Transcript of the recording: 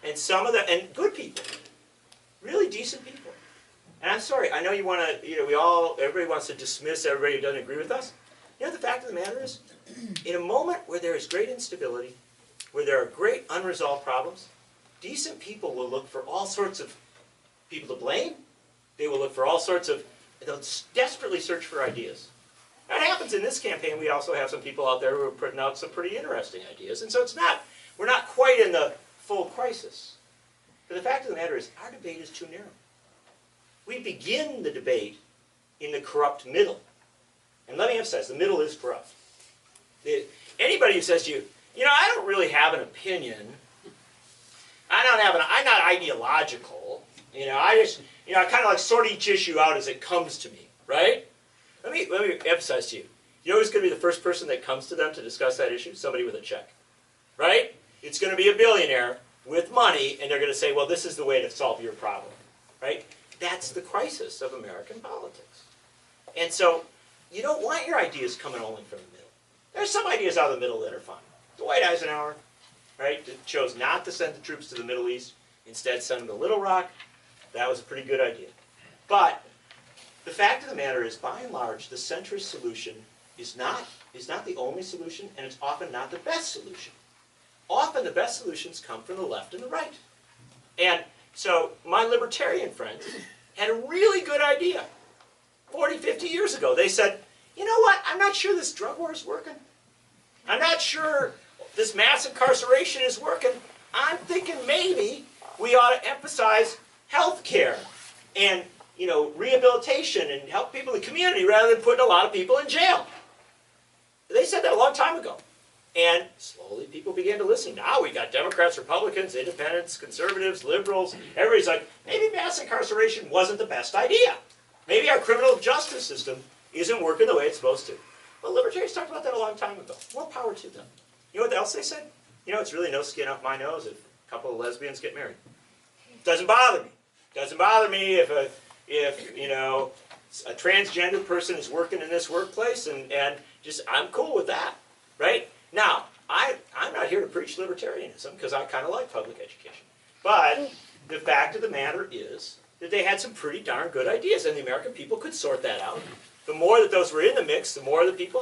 And and good people, really decent people. And I'm sorry, I know you want to, everybody wants to dismiss everybody who doesn't agree with us. You know, the fact of the matter is, in a moment where there is great instability, where there are great unresolved problems, decent people will look for all sorts of people to blame. They will look for all sorts of, they'll desperately search for ideas. That happens in this campaign. We also have some people out there who are putting out some pretty interesting ideas. And so we're not quite in the full crisis. But the fact of the matter is, our debate is too narrow. We begin the debate in the corrupt middle. And let me emphasize, the middle is corrupt. Anybody who says to you, I don't really have an opinion. I'm not ideological. I kind of like sort each issue out as it comes to me, right? Let me emphasize to you. You know who's going to be the first person that comes to them to discuss that issue? Somebody with a check, right? It's going to be a billionaire with money, and they're going to say, well, this is the way to solve your problem, right? That's the crisis of American politics. And so you don't want your ideas coming only from the middle. There's some ideas out of the middle that are fine. Dwight Eisenhower, right, chose not to send the troops to the Middle East, instead send them to Little Rock. That was a pretty good idea. But the fact of the matter is, by and large, the centrist solution is not the only solution, and it's often not the best solution. Often the best solutions come from the left and the right. And so my libertarian friends had a really good idea 40, 50 years ago. They said, you know what, I'm not sure this drug war is working. I'm not sure this mass incarceration is working. I'm thinking maybe we ought to emphasize health care and rehabilitation and help people in the community rather than putting a lot of people in jail. They said that a long time ago. And slowly people began to listen. Now we got Democrats, Republicans, independents, conservatives, liberals. Everybody's like, maybe mass incarceration wasn't the best idea. Maybe our criminal justice system isn't working the way it's supposed to. Well, libertarians talked about that a long time ago. More power to them. You know what else they said? It's really no skin off my nose if a couple of lesbians get married. Doesn't bother me. Doesn't bother me if a transgender person is working in this workplace, and just I'm cool with that, right? Now, I'm not here to preach libertarianism because I kind of like public education. But the fact of the matter is that they had some pretty darn good ideas, and the American people could sort that out. The more that those were in the mix, the more the people had.